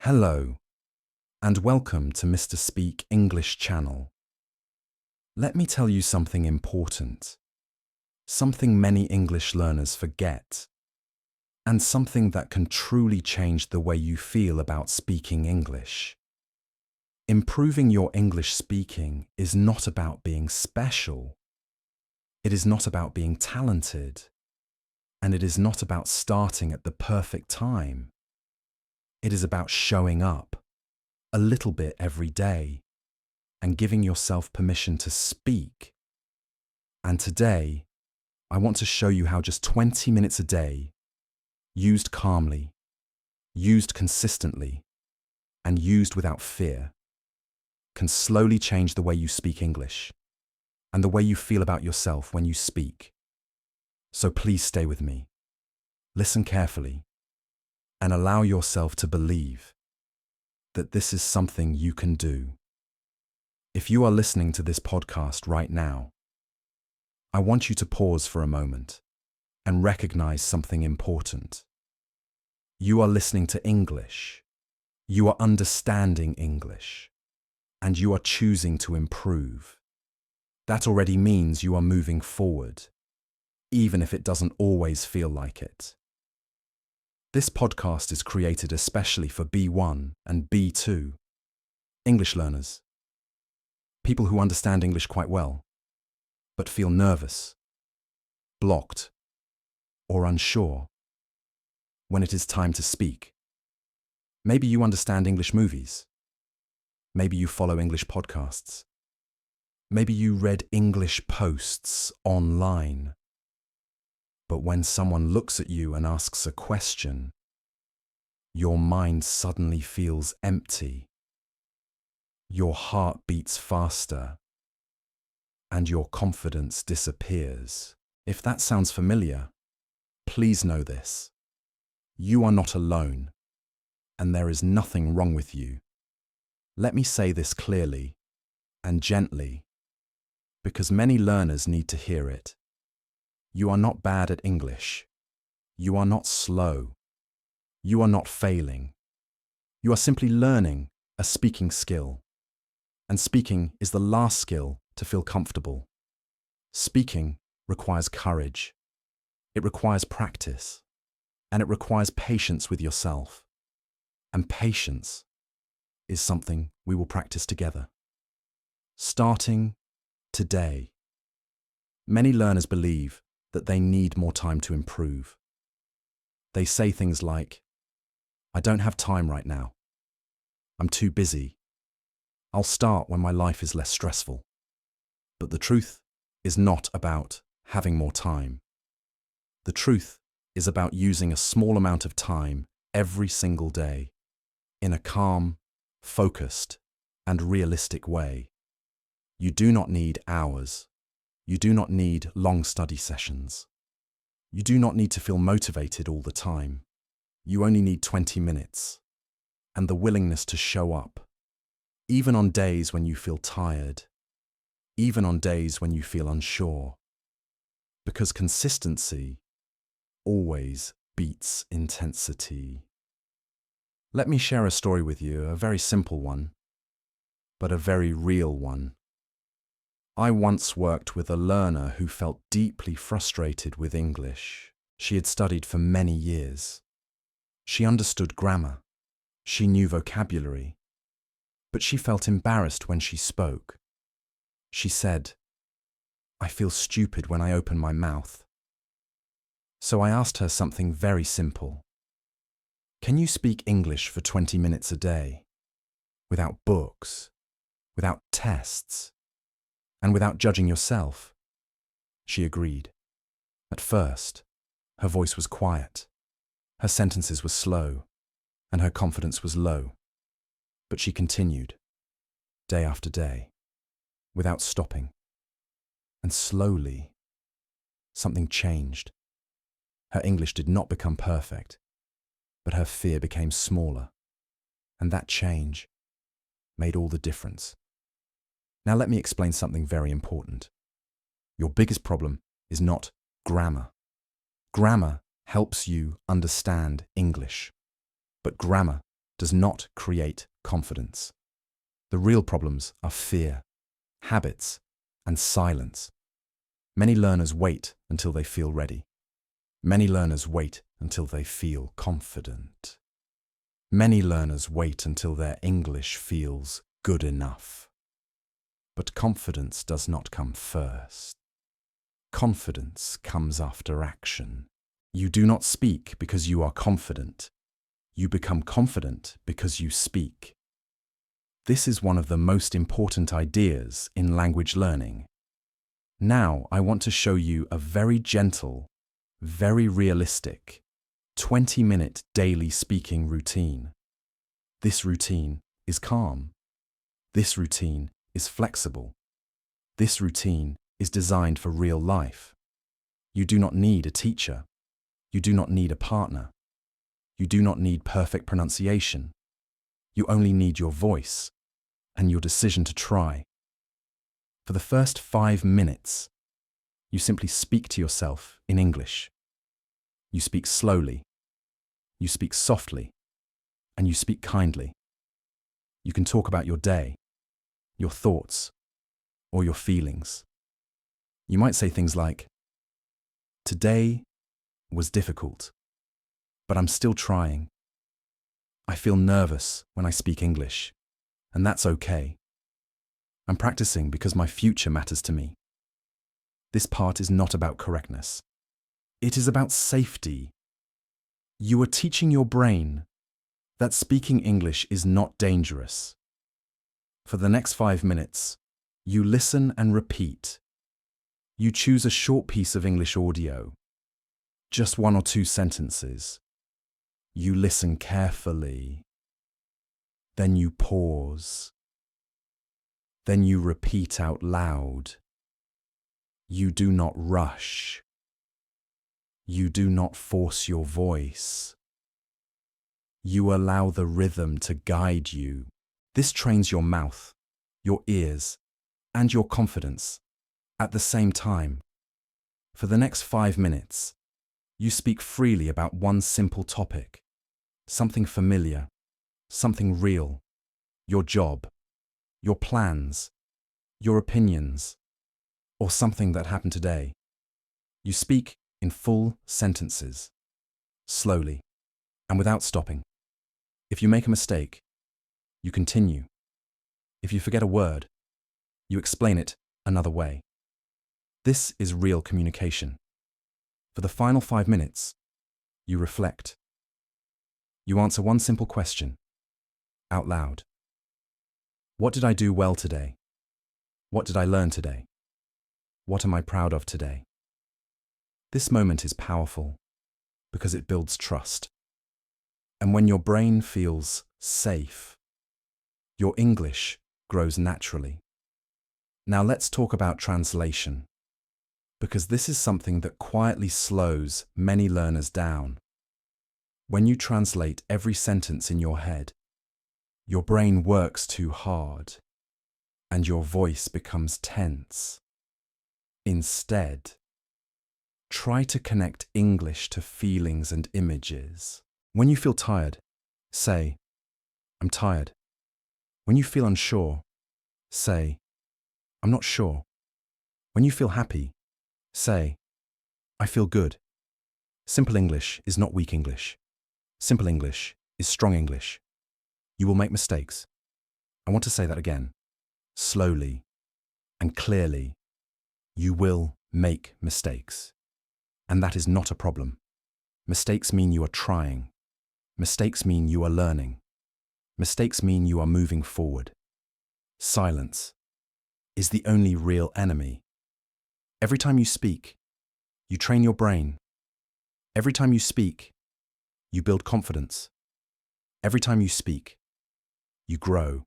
Hello, and welcome to Mr. Speak English channel. Let me tell you something important, something many English learners forget, and something that can truly change the way you feel about speaking English. Improving your English speaking is not about being special. It is not about being talented, and it is not about starting at the perfect time. It is about showing up a little bit every day and giving yourself permission to speak. And today, I want to show you how just 20 minutes a day, used calmly, used consistently, and used without fear, can slowly change the way you speak English and the way you feel about yourself when you speak. So please stay with me, listen carefully, and allow yourself to believe that this is something you can do. If you are listening to this podcast right now, I want you to pause for a moment and recognize something important. You are listening to English, you are understanding English, and you are choosing to improve. That already means you are moving forward, even if it doesn't always feel like it. This podcast is created especially for B1 and B2 English learners, people who understand English quite well, but feel nervous, blocked, or unsure when it is time to speak. Maybe you understand English movies. Maybe you follow English podcasts. Maybe you read English posts online. But when someone looks at you and asks a question, your mind suddenly feels empty. Your heart beats faster, and your confidence disappears. If that sounds familiar, please know this. You are not alone, and there is nothing wrong with you. Let me say this clearly and gently, because many learners need to hear it. You are not bad at English. You are not slow. You are not failing. You are simply learning a speaking skill. And speaking is the last skill to feel comfortable. Speaking requires courage. It requires practice. And it requires patience with yourself. And patience is something we will practice together. Starting today. Many learners believe that they need more time to improve. They say things like, I don't have time right now. I'm too busy. I'll start when my life is less stressful. But the truth is not about having more time. The truth is about using a small amount of time every single day in a calm, focused, and realistic way. You do not need hours. You do not need long study sessions. You do not need to feel motivated all the time. You only need 20 minutes and the willingness to show up, even on days when you feel tired, even on days when you feel unsure, because consistency always beats intensity. Let me share a story with you, a very simple one, but a very real one. I once worked with a learner who felt deeply frustrated with English. She had studied for many years. She understood grammar. She knew vocabulary. But she felt embarrassed when she spoke. She said, I feel stupid when I open my mouth. So I asked her something very simple. Can you speak English for 20 minutes a day? Without books, without tests, and without judging yourself? She agreed. At first, her voice was quiet, her sentences were slow, and her confidence was low. But she continued, day after day, without stopping. And slowly, something changed. Her English did not become perfect, but her fear became smaller. And that change made all the difference. Now let me explain something very important. Your biggest problem is not grammar. Grammar helps you understand English, but grammar does not create confidence. The real problems are fear, habits, and silence. Many learners wait until they feel ready. Many learners wait until they feel confident. Many learners wait until their English feels good enough. But confidence does not come first. Confidence comes after action. You do not speak because you are confident. You become confident because you speak. This is one of the most important ideas in language learning. Now I want to show you a very gentle, very realistic, 20-minute daily speaking routine. This routine is calm. This routine is flexible. This routine is designed for real life. You do not need a teacher. You do not need a partner. You do not need perfect pronunciation. You only need your voice and your decision to try. For the first 5 minutes, you simply speak to yourself in English. You speak slowly. You speak softly. And you speak kindly. You can talk about your day, your thoughts, or your feelings. You might say things like, "Today was difficult, but I'm still trying. I feel nervous when I speak English, and that's okay. I'm practicing because my future matters to me." This part is not about correctness. It is about safety. You are teaching your brain that speaking English is not dangerous. For the next 5 minutes, you listen and repeat. You choose a short piece of English audio, just 1 or 2 sentences. You listen carefully. Then you pause. Then you repeat out loud. You do not rush. You do not force your voice. You allow the rhythm to guide you. This trains your mouth, your ears, and your confidence at the same time. For the next 5 minutes, you speak freely about one simple topic, something familiar, something real, your job, your plans, your opinions, or something that happened today. You speak in full sentences, slowly, and without stopping. If you make a mistake, you continue. If you forget a word, you explain it another way. This is real communication. For the final 5 minutes, you reflect. You answer one simple question, out loud. What did I do well today? What did I learn today? What am I proud of today? This moment is powerful because it builds trust. And when your brain feels safe, your English grows naturally. Now let's talk about translation, because this is something that quietly slows many learners down. When you translate every sentence in your head, your brain works too hard, and your voice becomes tense. Instead, try to connect English to feelings and images. When you feel tired, say, "I'm tired." When you feel unsure, say, "I'm not sure." When you feel happy, say, "I feel good." Simple English is not weak English. Simple English is strong English. You will make mistakes. I want to say that again. Slowly and clearly, you will make mistakes. And that is not a problem. Mistakes mean you are trying. Mistakes mean you are learning. Mistakes mean you are moving forward. Silence is the only real enemy. Every time you speak, you train your brain. Every time you speak, you build confidence. Every time you speak, you grow.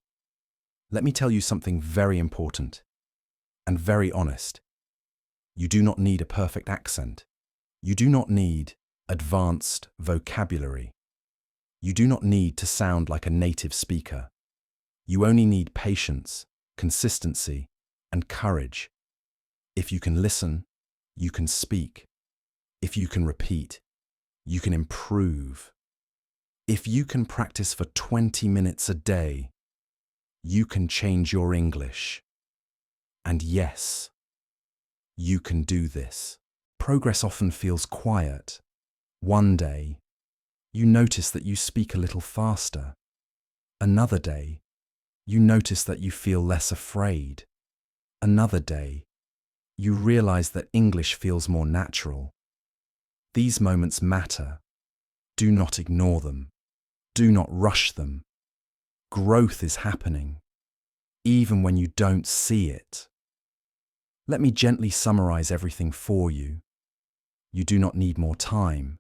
Let me tell you something very important and very honest. You do not need a perfect accent. You do not need advanced vocabulary. You do not need to sound like a native speaker. You only need patience, consistency, and courage. If you can listen, you can speak. If you can repeat, you can improve. If you can practice for 20 minutes a day, you can change your English. And yes, you can do this. Progress often feels quiet. One day, you notice that you speak a little faster. Another day, you notice that you feel less afraid. Another day, you realize that English feels more natural. These moments matter. Do not ignore them. Do not rush them. Growth is happening, even when you don't see it. Let me gently summarize everything for you. You do not need more time.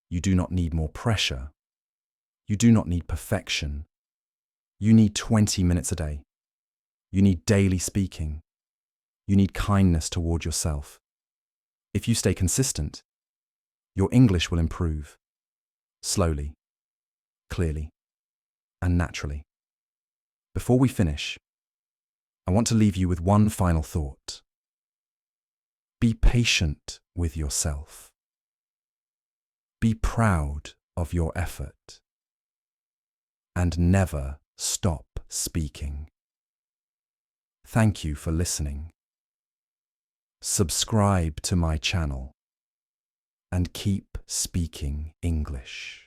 You do not need more pressure. You do not need perfection. You need 20 minutes a day. You need daily speaking. You need kindness toward yourself. If you stay consistent, your English will improve. Slowly, clearly, and naturally. Before we finish, I want to leave you with one final thought. Be patient with yourself. Be proud of your effort. And never stop speaking. Thank you for listening. Subscribe to my channel and keep speaking English.